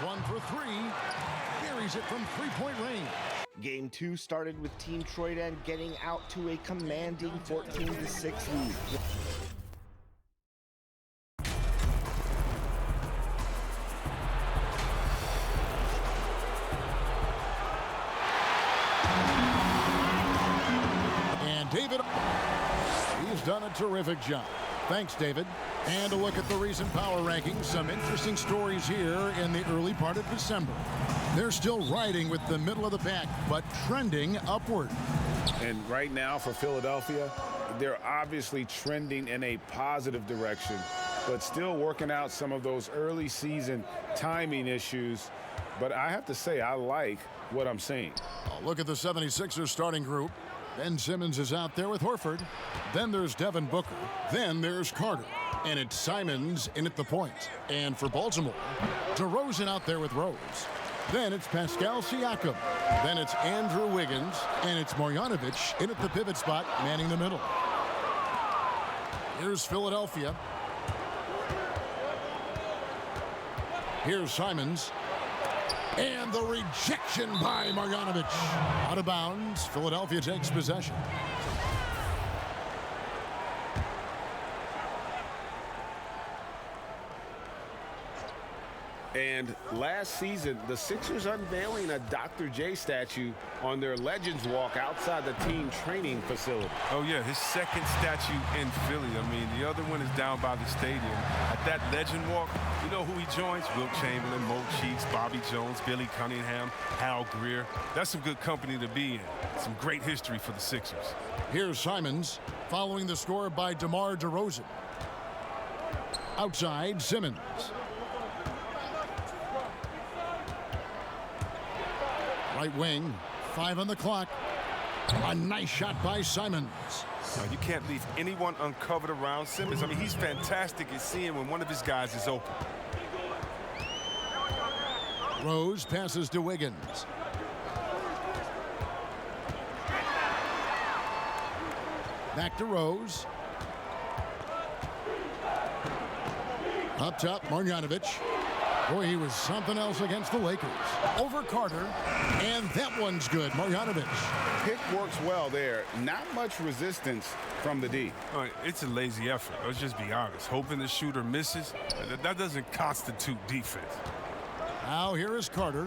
one for three. Buries it from three-point range. Game 2 started with Team Troyden getting out to a commanding 14-6 lead. And David, he's done a terrific job. Thanks, David. And a look at the recent power rankings. Some interesting stories here in the early part of December. They're still riding with the middle of the pack, but trending upward. And right now for Philadelphia, they're obviously trending in a positive direction, but still working out some of those early season timing issues. But I have to say, I like what I'm seeing. A look at the 76ers starting group. Ben Simmons is out there with Horford. Then there's Devin Booker. Then there's Carter. And it's Simons in at the point. And for Baltimore, DeRozan out there with Rose. Then it's Pascal Siakam. Then it's Andrew Wiggins. And it's Marjanovic in at the pivot spot, manning the middle. Here's Philadelphia. Here's Simons. And the rejection by Marjanovic. Out of bounds. Philadelphia takes possession. And last season, the Sixers unveiling a Dr. J statue on their Legends Walk outside the team training facility. Oh, yeah, his second statue in Philly. I mean, the other one is down by the stadium. At that Legend Walk, you know who he joins? Wilt Chamberlain, Mo Cheeks, Bobby Jones, Billy Cunningham, Hal Greer. That's some good company to be in. Some great history for the Sixers. Here's Simons, following the score by DeMar DeRozan. Outside, Simmons. Right wing, 5 on the clock. A nice shot by Simons. You can't leave anyone uncovered around Simmons. I mean, he's fantastic at seeing when one of his guys is open. Rose passes to Wiggins. Back to Rose. Up top, Marjanovic. Boy, he was something else against the Lakers. Over Carter, and that one's good. Marjanovic. Pick works well there. Not much resistance from the D. It's a lazy effort. Let's just be honest. Hoping the shooter misses, that doesn't constitute defense. Now here is Carter.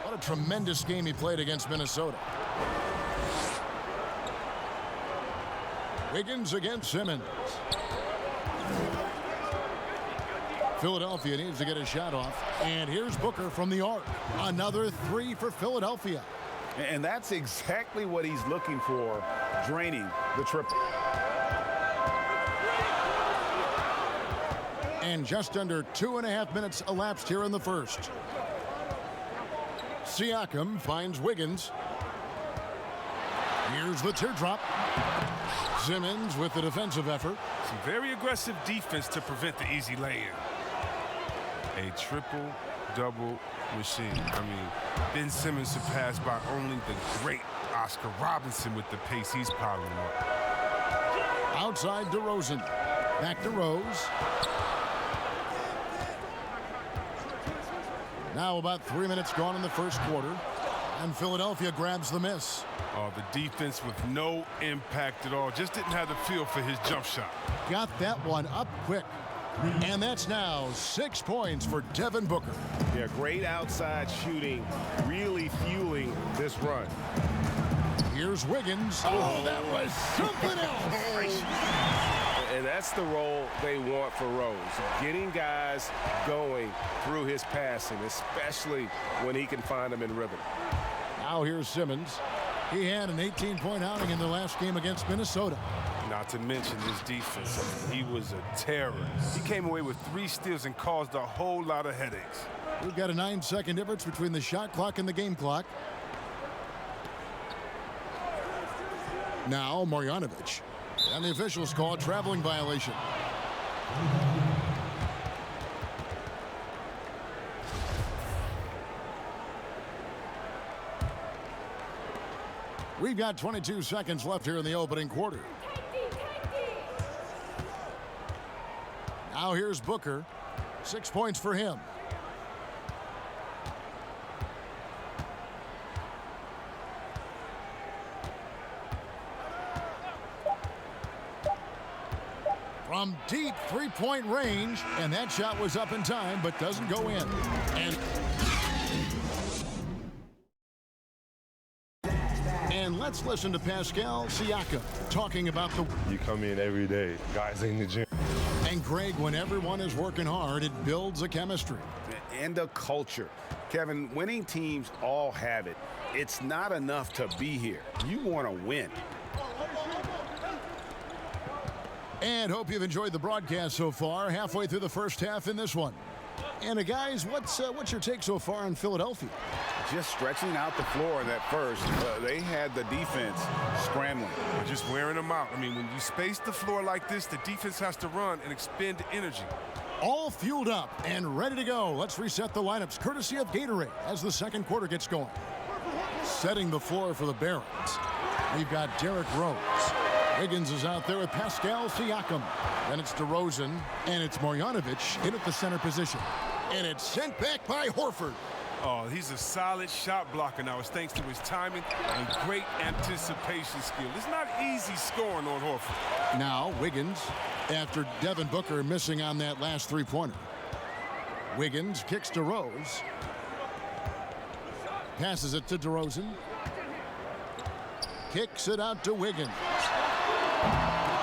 What a tremendous game he played against Minnesota. Wiggins against Simmons. Philadelphia needs to get a shot off. And here's Booker from the arc. Another 3 for Philadelphia. And that's exactly what he's looking for, draining the triple. And just under 2.5 minutes elapsed here in the first. Siakam finds Wiggins. Here's the teardrop. Simmons with the defensive effort. Some very aggressive defense to prevent the easy lay-in. A triple-double machine. I mean, Ben Simmons surpassed by only the great Oscar Robertson with the pace he's piling up. Outside DeRozan. Back to Rose. Now about 3 minutes gone in the first quarter. And Philadelphia grabs the miss. Oh, the defense with no impact at all. Just didn't have the feel for his jump shot. Got that one up quick. And that's now 6 points for Devin Booker. Yeah, great outside shooting, really fueling this run. Here's Wiggins. Oh, that was something else. And that's the role they want for Rose, getting guys going through his passing, especially when he can find them in rhythm. Now here's Simmons. He had an 18-point outing in the last game against Minnesota. Not to mention his defense. He was a terror. He came away with 3 steals and caused a whole lot of headaches. We've got a 9-second difference between the shot clock and the game clock. Now Marjanovic. And the officials call a traveling violation. We've got 22 seconds left here in the opening quarter. Now here's Booker. 6 points for him. from deep three-point range, and that shot was up in time but doesn't go in. And let's listen to Pascal Siakam talking about You come in every day, guys in the gym. And Greg, when everyone is working hard, it builds a chemistry. And a culture. Kevin, winning teams all have it. It's not enough to be here. You want to win. And hope you've enjoyed the broadcast so far. Halfway through the first half in this one. And guys, what's your take so far on Philadelphia? Just stretching out the floor that first. They had the defense scrambling. Or just wearing them out. I mean, when you space the floor like this, the defense has to run and expend energy. All fueled up and ready to go. Let's reset the lineups courtesy of Gatorade as the second quarter gets going. Setting the floor for the Barons. We've got Derrick Rose. Wiggins is out there with Pascal Siakam. Then it's DeRozan, and it's Marjanovic in at the center position. And it's sent back by Horford. Oh, he's a solid shot blocker now. It's thanks to his timing and great anticipation skill. It's not easy scoring on Horford. Now Wiggins, after Devin Booker missing on that last three-pointer. Wiggins kicks to Rose. Passes it to DeRozan. Kicks it out to Wiggins.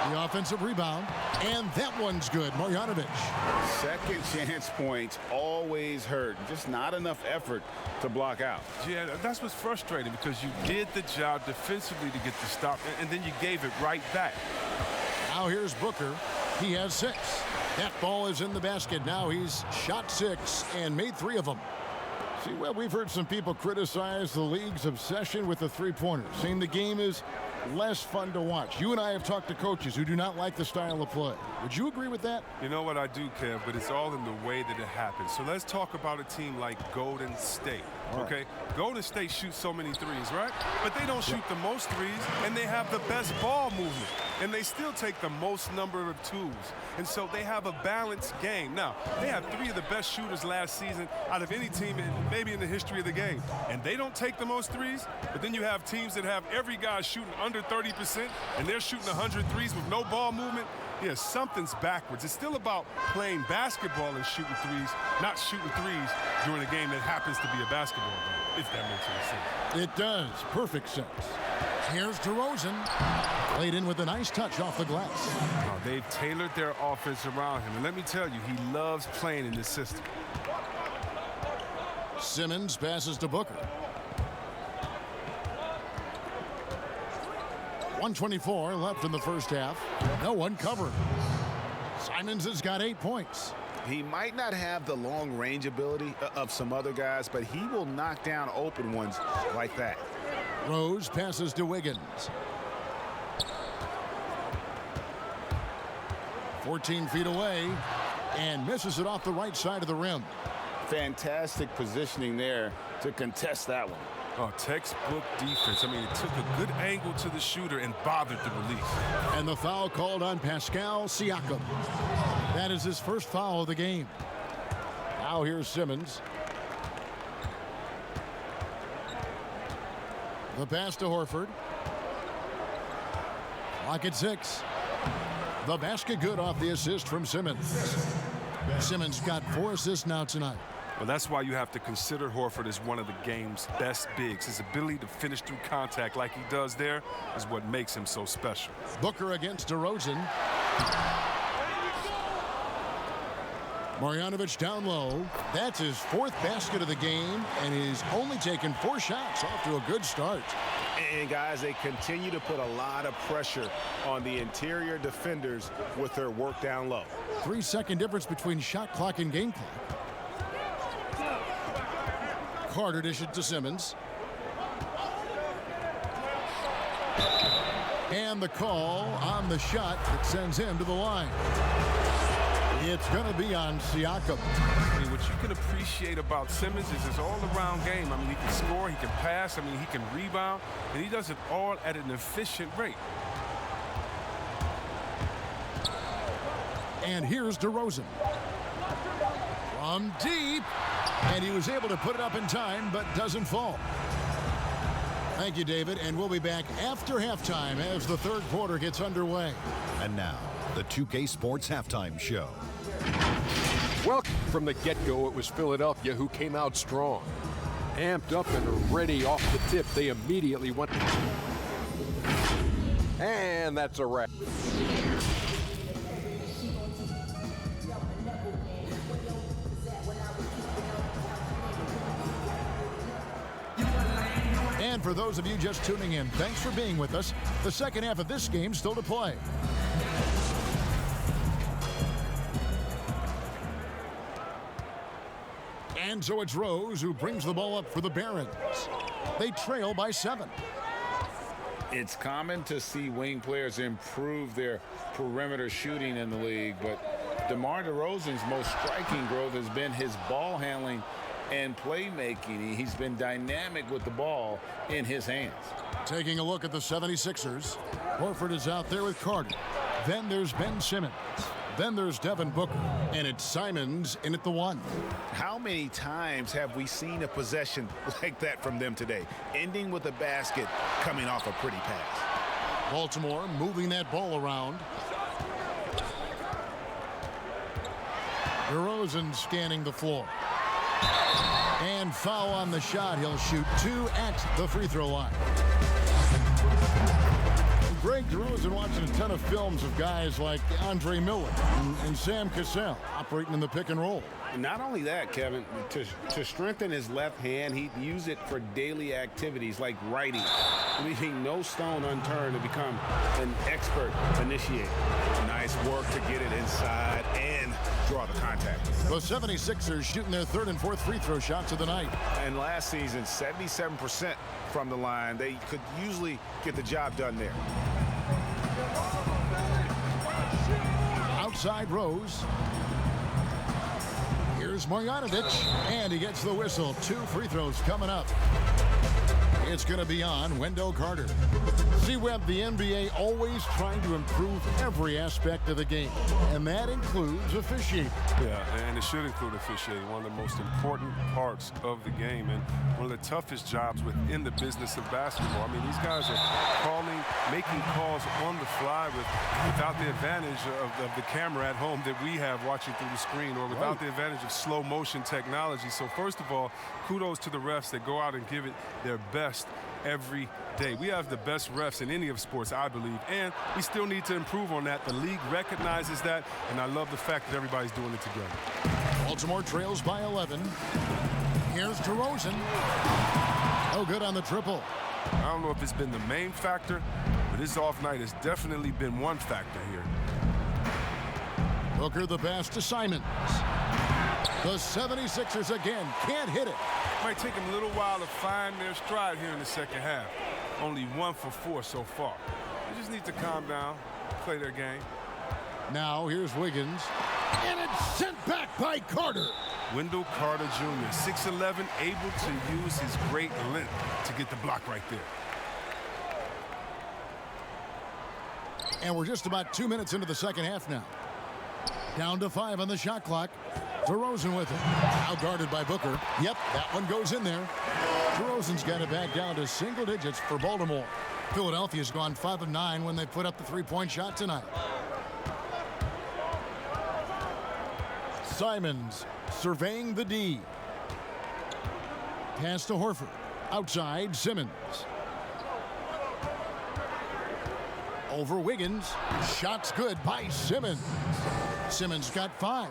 The offensive rebound, and that one's good. Marjanovic. Second chance points always hurt. Just not enough effort to block out. Yeah, that's what's frustrating because you did the job defensively to get the stop, and then you gave it right back. Now here's Booker. He has 6. That ball is in the basket. Now he's shot 6 and made 3 of them. See, well, we've heard some people criticize the league's obsession with the three-pointers, saying the game is less fun to watch. You and I have talked to coaches who do not like the style of play. Would you agree with that? You know what, I do, Kev, but it's all in the way that it happens. So let's talk about a team like Golden State, okay? Golden State shoots so many threes, right? But they don't shoot the most threes, and they have the best ball movement. And they still take the most number of twos. And so they have a balanced game. Now, they have 3 of the best shooters last season out of any team maybe in the history of the game. And they don't take the most threes, but then you have teams that have every guy shooting under 30%, and they're shooting 100 threes with no ball movement. Yeah, something's backwards. It's still about playing basketball and shooting threes, not shooting threes during a game that happens to be a basketball game, if that makes any sense. It does. Perfect sense. Here's DeRozan. Played in with a nice touch off the glass. They've tailored their offense around him. And let me tell you, he loves playing in this system. Simmons passes to Booker. 1:24 left in the first half. No one covered. Simons has got 8 points. He might not have the long-range ability of some other guys, but he will knock down open ones like that. Rose passes to Wiggins. 14 feet away and misses it off the right side of the rim. Fantastic positioning there to contest that one. Oh, textbook defense. I mean, it took a good angle to the shooter and bothered the release. And the foul called on Pascal Siakam. That is his first foul of the game. Now here's Simmons. The pass to Horford. Clock at 6. The basket good off the assist from Simmons. Simmons got 4 assists now tonight. Well, that's why you have to consider Horford as one of the game's best bigs. His ability to finish through contact like he does there is what makes him so special. Booker against DeRozan. Marjanovic down low. That's his 4th basket of the game, and he's only taken 4 shots. Off to a good start. And guys, they continue to put a lot of pressure on the interior defenders with their work down low. 3-second difference between shot clock and game clock. Carter dished to Simmons. And the call on the shot that sends him to the line. It's going to be on Siakam. I mean, what you can appreciate about Simmons is his all-around game. I mean, he can score, he can pass, I mean, he can rebound, and he does it all at an efficient rate. And here's DeRozan. From deep. And he was able to put it up in time, but doesn't fall. Thank you, David. And we'll be back after halftime as the third quarter gets underway. And now, the 2K Sports Halftime Show. Well, from the get-go, it was Philadelphia who came out strong. Amped up and ready off the tip, they immediately went. And that's a wrap. And for those of you just tuning in, thanks for being with us. The second half of this game still to play. And so it's Rose who brings the ball up for the Barons. They trail by 7. It's common to see wing players improve their perimeter shooting in the league, but DeMar DeRozan's most striking growth has been his ball handling and playmaking. He's been dynamic with the ball in his hands. Taking a look at the 76ers, Horford is out there with Carter. Then there's Ben Simmons. Then there's Devin Booker, and it's Simons in at the 1. How many times have we seen a possession like that from them today, ending with a basket coming off a pretty pass? Baltimore moving that ball around. DeRozan scanning the floor. And foul on the shot. He'll shoot 2 at the free throw line. Greg DeRozan watching a ton of films of guys like Andre Miller and Sam Cassell operating in the pick and roll. Not only that, Kevin, to strengthen his left hand, he'd use it for daily activities like writing, leaving no stone unturned to become an expert initiator. Nice work to get it inside and draw the contact. The 76ers shooting their 3rd and 4th free throw shots of the night. And last season, 77% from the line. They could usually get the job done there. Outside Rose. Here's Marjanovic, and he gets the whistle. 2 free throws coming up. It's going to be on Wendell Carter. See, Webb, the NBA always trying to improve every aspect of the game, and that includes officiating. Yeah, and it should include officiating, one of the most important parts of the game and one of the toughest jobs within the business of basketball. I mean, these guys are making calls on the fly without the advantage of the camera at home that we have watching through the screen, or without the advantage of slow motion technology. So first of all, kudos to the refs that go out and give it their best every day. We have the best refs in any of sports, I believe, and we still need to improve on that. The league recognizes that, and I love the fact that everybody's doing it together. Baltimore trails by 11. Here's DeRozan. No good on the triple. I don't know if it's been the main factor, but this off night has definitely been one factor here. Booker the pass to Simons. The 76ers again can't hit it. Might take them a little while to find their stride here in the second half. Only 1 for 4 so far. They just need to calm down, play their game. Now here's Wiggins. And it's sent back by Carter. Wendell Carter Jr., 6'11", able to use his great length to get the block right there. And we're just about 2 minutes into the second half now. Down to 5 on the shot clock. DeRozan with it. Now guarded by Booker. Yep, that one goes in there. DeRozan's got it back down to single digits for Baltimore. Philadelphia's gone 5 of 9 when they put up the 3-point shot tonight. Simons surveying the D. Pass to Horford. Outside, Simmons. Over Wiggins. Shots good by Simmons. Simmons got 5.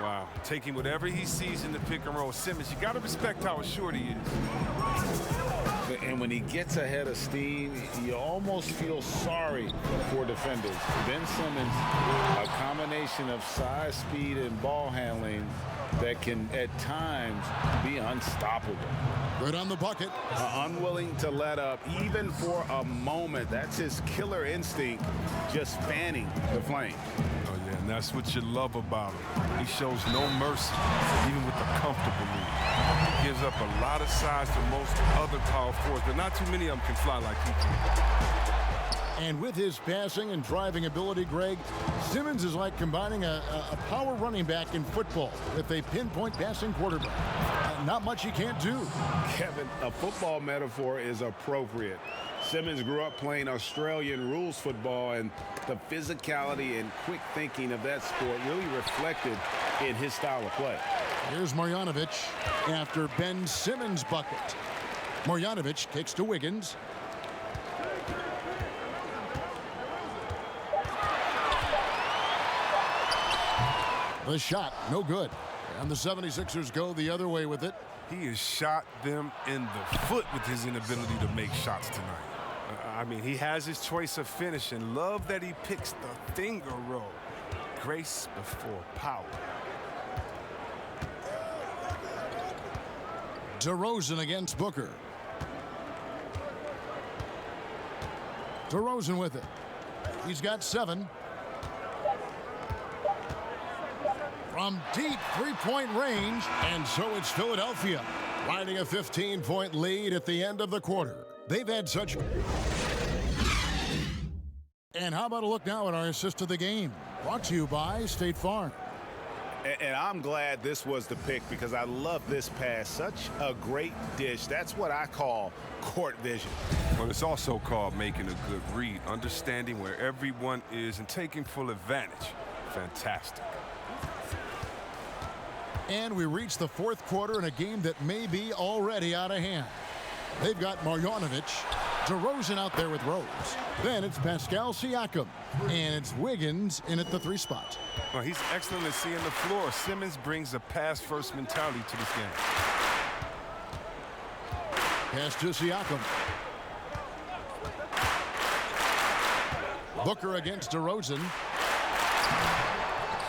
Wow, taking whatever he sees in the pick and roll. Simmons, you got to respect how assured he is. And when he gets ahead of steam, you almost feel sorry for defenders. Ben Simmons, a combination of size, speed, and ball handling that can, at times, be unstoppable. Good on the bucket. Unwilling to let up, even for a moment. That's his killer instinct, just fanning the flame. Oh, yeah, and that's what you love about him. He shows no mercy, even with the comfortable lead. He gives up a lot of size to most other power forwards, but not too many of them can fly like he can. And with his passing and driving ability, Greg, Simmons is like combining a power running back in football with a pinpoint passing quarterback. not much he can't do. Kevin, a football metaphor is appropriate. Simmons grew up playing Australian rules football, and the physicality and quick thinking of that sport really reflected in his style of play. Here's Marjanovic after Ben Simmons' bucket. Marjanovic kicks to Wiggins. The shot, no good. And the 76ers go the other way with it. He has shot them in the foot with his inability to make shots tonight. I mean, he has his choice of finishing. Love that he picks the finger roll. Grace before power. DeRozan against Booker. DeRozan with it. He's got 7. From deep three-point range, and so it's Philadelphia, riding a 15-point lead at the end of the quarter. They've had such... And how about a look now at our assist of the game? Brought to you by State Farm. And I'm glad this was the pick because I love this pass. Such a great dish. That's what I call court vision. Well, it's also called making a good read, understanding where everyone is and taking full advantage. Fantastic. And we reach the fourth quarter in a game that may be already out of hand. They've got Marjanovic, DeRozan out there with Rose. Then it's Pascal Siakam, and it's Wiggins in at the 3 spot. Well, he's excellent at seeing the floor. Simmons brings a pass-first mentality to this game. Pass to Siakam. Booker against DeRozan.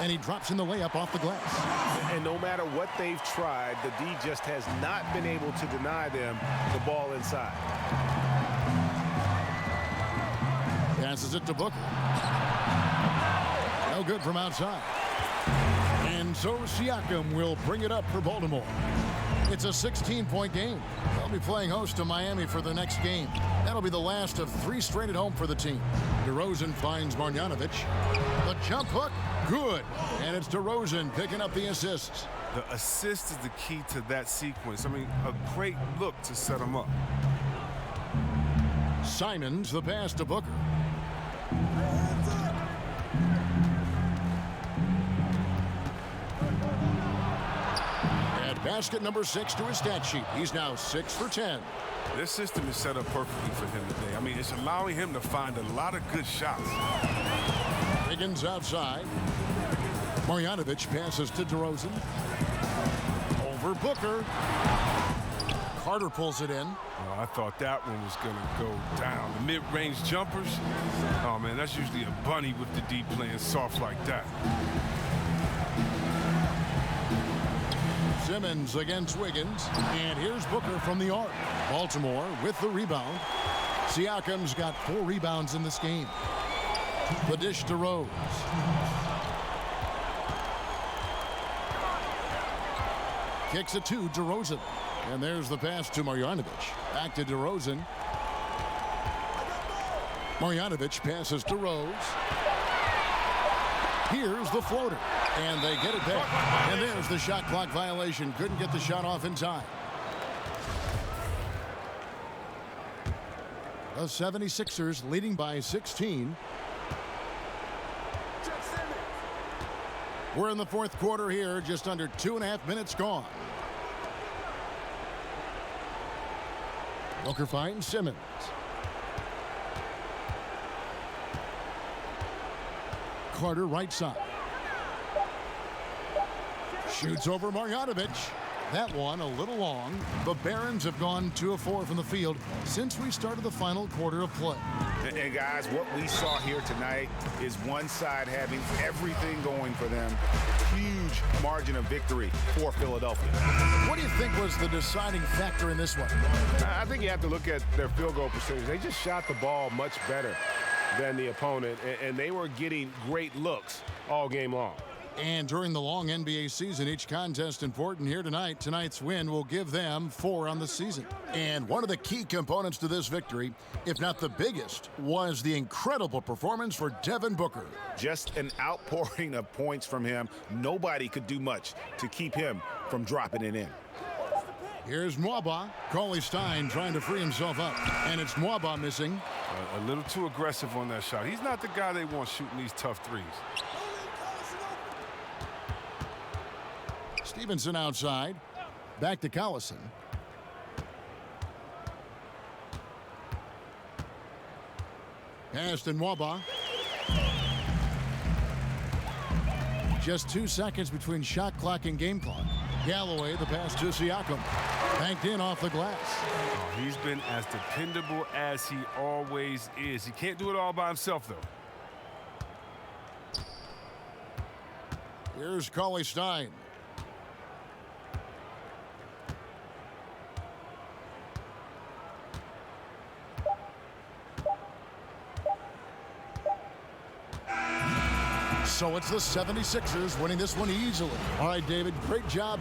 And he drops in the layup off the glass. And no matter what they've tried, the D just has not been able to deny them the ball inside. Passes it to Booker. No good from outside. And so Siakam will bring it up for Baltimore. It's a 16-point game. They'll be playing host to Miami for the next game. That'll be the last of 3 straight at home for the team. DeRozan finds Marjanovic. The jump hook, good. And it's DeRozan picking up the assists. The assist is the key to that sequence. I mean, a great look to set him up. Simons, the pass to Booker. Basket number 6 to his stat sheet. He's now 6 for 10. This system is set up perfectly for him today. I mean, it's allowing him to find a lot of good shots. Wiggins outside. Marjanovic passes to DeRozan. Over Booker. Carter pulls it in. Oh, I thought that one was going to go down. The mid-range jumpers, oh, man, that's usually a bunny with the D playing soft like that. Simmons against Wiggins, and here's Booker from the arc. Baltimore with the rebound. Siakam's got 4 rebounds in this game. The dish to Rose. Kicks it to DeRozan. And there's the pass to Marjanovic. Back to DeRozan. Marjanovic passes to Rose. Here's the floater. And they get it back. And there's the shot clock violation. Couldn't get the shot off in time. The 76ers leading by 16. We're in the fourth quarter here. Just under 2.5 minutes gone. Booker finds Simmons. Carter right side. Shoots over Marjanovic. That one a little long. The Barons have gone 2 of 4 from the field since we started the final quarter of play. And guys, what we saw here tonight is one side having everything going for them. Huge margin of victory for Philadelphia. What do you think was the deciding factor in this one? I think you have to look at their field goal percentage. They just shot the ball much better than the opponent, and they were getting great looks all game long. And during the long NBA season, each contest important here tonight. Tonight's win will give them 4 on the season. And one of the key components to this victory, if not the biggest, was the incredible performance for Devin Booker. Just an outpouring of points from him. Nobody could do much to keep him from dropping it in. Here's Mwaba. Cauley Stein trying to free himself up. And it's Mwaba missing. A little too aggressive on that shot. He's not the guy they want shooting these tough threes. Stevenson outside. Back to Collison. Pass to Mwaba. Just 2 seconds between shot clock and game clock. Galloway, the pass to Siakam. Banked in off the glass. Oh, he's been as dependable as he always is. He can't do it all by himself, though. Here's Cauley Stein. So it's the 76ers winning this one easily. All right, David, great job.